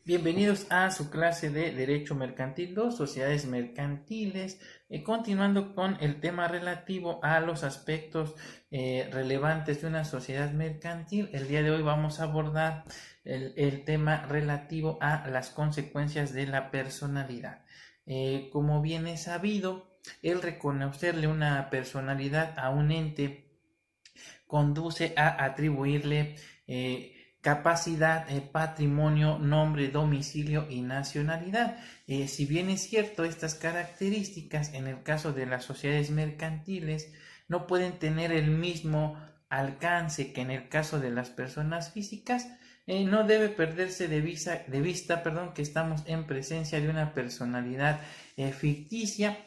Bienvenidos a su clase de Derecho Mercantil 2, Sociedades Mercantiles, continuando con el tema relativo a los aspectos relevantes de una sociedad mercantil. El día de hoy vamos a abordar el tema relativo a las consecuencias de la personalidad. Como bien es sabido, el reconocerle una personalidad a un ente conduce a atribuirle capacidad, patrimonio, nombre, domicilio y nacionalidad. Si bien es cierto, estas características en el caso de las sociedades mercantiles no pueden tener el mismo alcance que en el caso de las personas físicas, no debe perderse de vista que estamos en presencia de una personalidad ficticia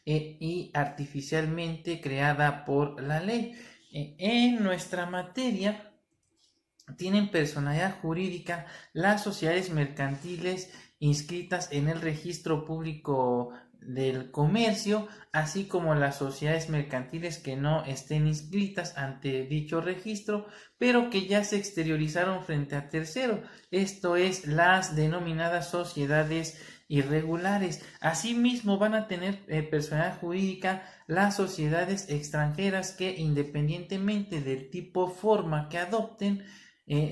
y artificialmente creada por la ley. En nuestra materia tienen personalidad jurídica las sociedades mercantiles inscritas en el registro público del comercio, así como las sociedades mercantiles que no estén inscritas ante dicho registro, pero que ya se exteriorizaron frente a tercero, esto es, las denominadas sociedades irregulares. Asimismo, van a tener personalidad jurídica las sociedades extranjeras que, independientemente del tipo o forma que adopten,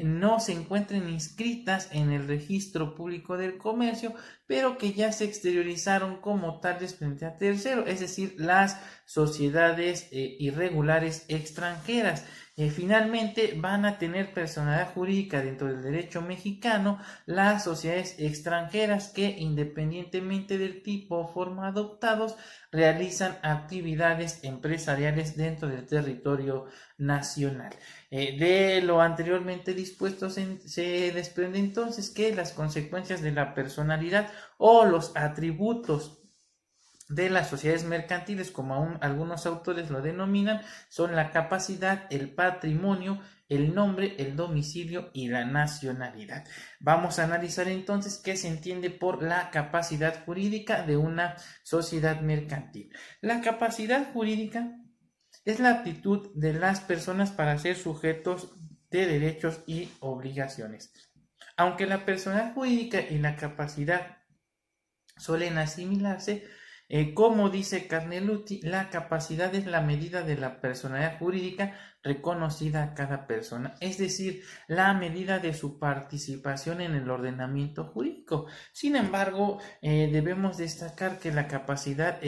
no se encuentren inscritas en el registro público del comercio, pero que ya se exteriorizaron como tales frente a tercero, es decir, las sociedades irregulares extranjeras. Finalmente, van a tener personalidad jurídica dentro del derecho mexicano las sociedades extranjeras que, independientemente del tipo o forma adoptados, realizan actividades empresariales dentro del territorio nacional. De lo anteriormente dispuesto se desprende entonces que las consecuencias de la personalidad o los atributos de las sociedades mercantiles, como aún algunos autores lo denominan, son la capacidad, el patrimonio, el nombre, el domicilio y la nacionalidad. Vamos a analizar entonces qué se entiende por la capacidad jurídica de una sociedad mercantil. La capacidad jurídica es la aptitud de las personas para ser sujetos de derechos y obligaciones. Aunque la personalidad jurídica y la capacidad suelen asimilarse, como dice Carneluti, la capacidad es la medida de la personalidad jurídica reconocida a cada persona, es decir, la medida de su participación en el ordenamiento jurídico. Sin embargo, debemos destacar que la capacidad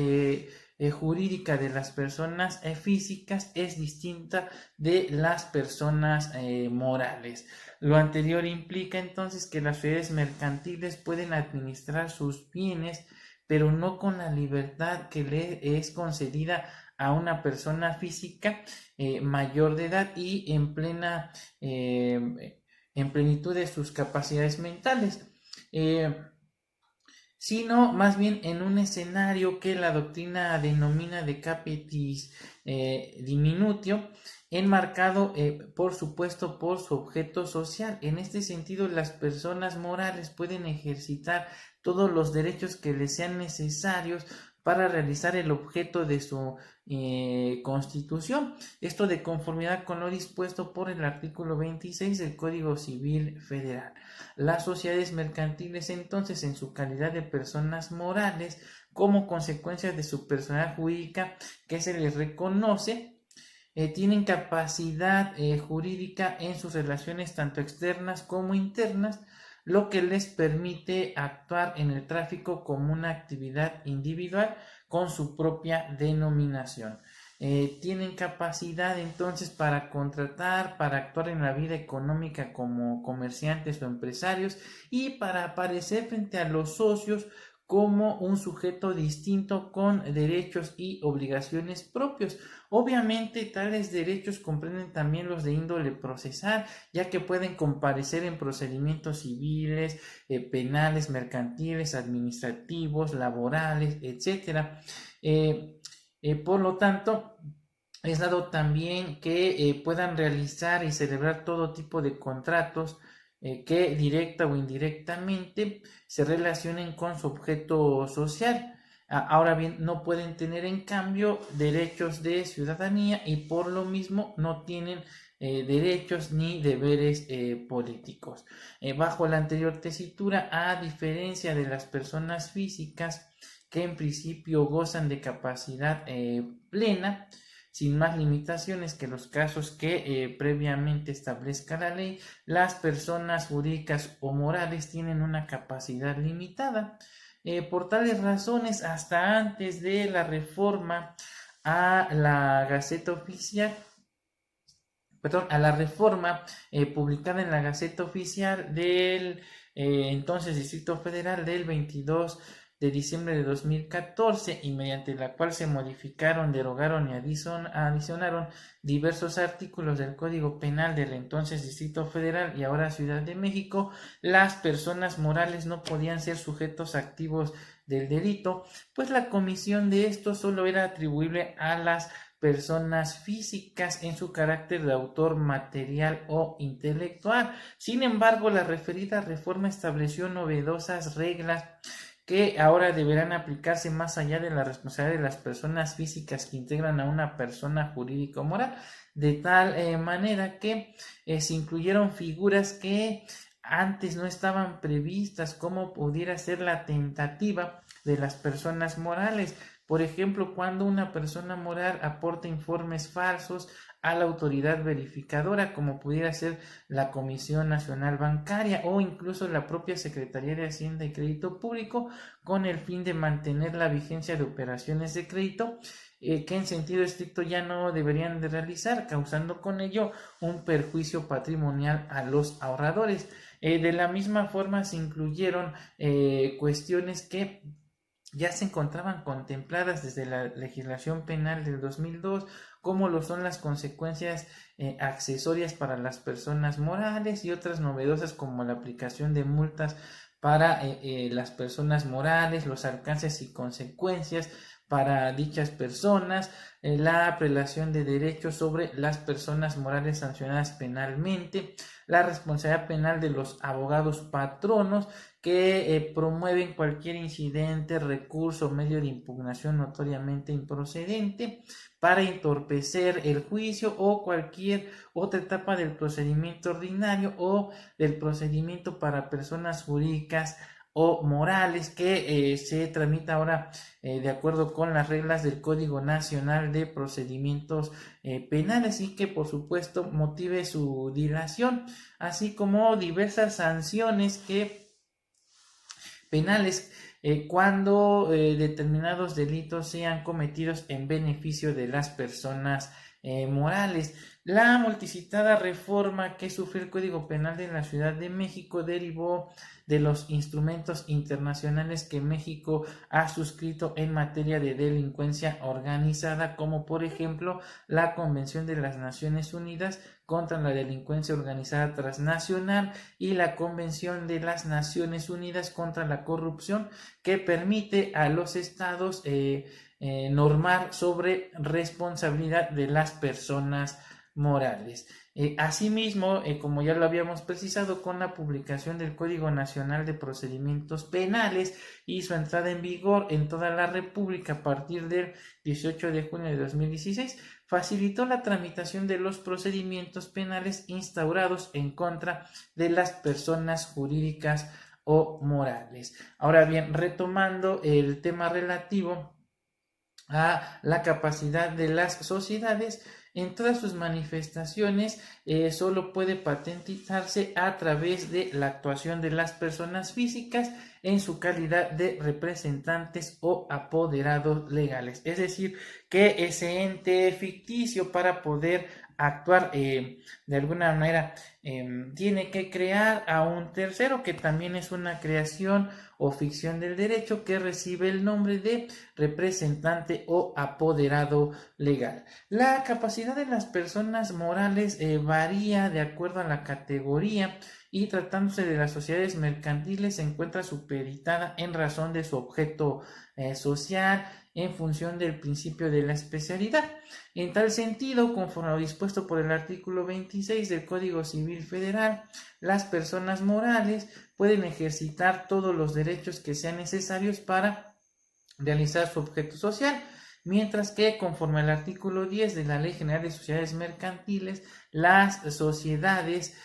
jurídica de las personas físicas es distinta de las personas morales. Lo anterior implica entonces que las sociedades mercantiles pueden administrar sus bienes, pero no con la libertad que le es concedida a una persona física mayor de edad y en plenitud de sus capacidades mentales. Sino más bien en un escenario que la doctrina denomina de capitis diminutio, enmarcado por supuesto por su objeto social. En este sentido, las personas morales pueden ejercitar todos los derechos que les sean necesarios para realizar el objeto de su constitución. Esto de conformidad con lo dispuesto por el artículo 26 del Código Civil Federal. Las sociedades mercantiles, entonces, en su calidad de personas morales, como consecuencia de su personalidad jurídica que se les reconoce, tienen capacidad jurídica en sus relaciones tanto externas como internas, lo que les permite actuar en el tráfico como una actividad individual con su propia denominación. Tienen capacidad entonces para contratar, para actuar en la vida económica como comerciantes o empresarios y para aparecer frente a los socios como un sujeto distinto con derechos y obligaciones propios. Obviamente, tales derechos comprenden también los de índole procesal, ya que pueden comparecer en procedimientos civiles, penales, mercantiles, administrativos, laborales, etc. Por lo tanto, es dado también que puedan realizar y celebrar todo tipo de contratos que directa o indirectamente se relacionen con su objeto social. Ahora bien, no pueden tener en cambio derechos de ciudadanía y por lo mismo no tienen derechos ni deberes políticos. Bajo la anterior tesitura, a diferencia de las personas físicas que en principio gozan de capacidad plena, sin más limitaciones que los casos que previamente establezca la ley, las personas jurídicas o morales tienen una capacidad limitada. Por tales razones, hasta antes de la reforma a la Gaceta Oficial, a la reforma publicada en la Gaceta Oficial del entonces Distrito Federal del 22 de diciembre de 2014 y mediante la cual se modificaron, derogaron y adicionaron diversos artículos del Código Penal del entonces Distrito Federal y ahora Ciudad de México, las personas morales no podían ser sujetos activos del delito, pues la comisión de esto solo era atribuible a las personas físicas en su carácter de autor material o intelectual. Sin embargo, la referida reforma estableció novedosas reglas que ahora deberán aplicarse más allá de la responsabilidad de las personas físicas que integran a una persona jurídica o moral, de tal manera que se incluyeron figuras que antes no estaban previstas, como pudiera ser la tentativa de las personas morales. Por ejemplo, cuando una persona moral aporta informes falsos a la autoridad verificadora, como pudiera ser la Comisión Nacional Bancaria o incluso la propia Secretaría de Hacienda y Crédito Público, con el fin de mantener la vigencia de operaciones de crédito que en sentido estricto ya no deberían de realizar, causando con ello un perjuicio patrimonial a los ahorradores. De la misma forma se incluyeron cuestiones que ya se encontraban contempladas desde la legislación penal del 2002, como lo son las consecuencias accesorias para las personas morales y otras novedosas como la aplicación de multas para las personas morales, los alcances y consecuencias para dichas personas, la prelación de derechos sobre las personas morales sancionadas penalmente, la responsabilidad penal de los abogados patronos que promueven cualquier incidente, recurso o medio de impugnación notoriamente improcedente para entorpecer el juicio o cualquier otra etapa del procedimiento ordinario o del procedimiento para personas jurídicas o morales que se tramita ahora de acuerdo con las reglas del Código Nacional de Procedimientos Penales y que por supuesto motive su dilación, así como diversas sanciones penales cuando determinados delitos sean cometidos en beneficio de las personas morales. La multicitada reforma que sufrió el Código Penal de la Ciudad de México derivó de los instrumentos internacionales que México ha suscrito en materia de delincuencia organizada, como por ejemplo la Convención de las Naciones Unidas contra la Delincuencia Organizada Transnacional y la Convención de las Naciones Unidas contra la Corrupción, que permite a los estados normar sobre responsabilidad de las personas morales. Asimismo, como ya lo habíamos precisado, con la publicación del Código Nacional de Procedimientos Penales y su entrada en vigor en toda la República a partir del 18 de junio de 2016, facilitó la tramitación de los procedimientos penales instaurados en contra de las personas jurídicas o morales. Ahora bien, retomando el tema relativo a la capacidad de las sociedades, en todas sus manifestaciones solo puede patentizarse a través de la actuación de las personas físicas en su calidad de representantes o apoderados legales. Es decir, que ese ente ficticio, para poder actuar de alguna manera, tiene que crear a un tercero, que también es una creación o ficción del derecho, que recibe el nombre de representante o apoderado legal. La capacidad de las personas morales varía de acuerdo a la categoría y tratándose de las sociedades mercantiles se encuentra supeditada en razón de su objeto social en función del principio de la especialidad. En tal sentido, conforme a lo dispuesto por el artículo 26 del Código Civil Federal, las personas morales pueden ejercitar todos los derechos que sean necesarios para realizar su objeto social, mientras que conforme al artículo 10 de la Ley General de Sociedades Mercantiles, las sociedades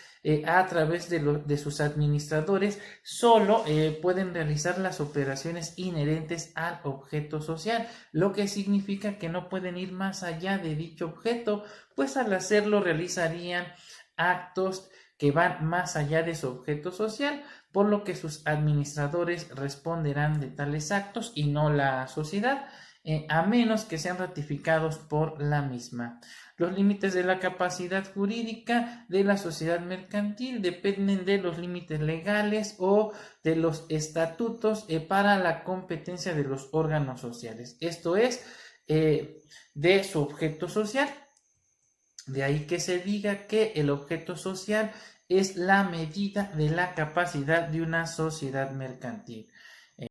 a través de sus administradores solo pueden realizar las operaciones inherentes al objeto social, lo que significa que no pueden ir más allá de dicho objeto, pues al hacerlo realizarían actos que van más allá de su objeto social, por lo que sus administradores responderán de tales actos y no la sociedad, a menos que sean ratificados por la misma. Los límites de la capacidad jurídica de la sociedad mercantil dependen de los límites legales o de los estatutos para la competencia de los órganos sociales, esto es, de su objeto social. De ahí que se diga que el objeto social es la medida de la capacidad de una sociedad mercantil.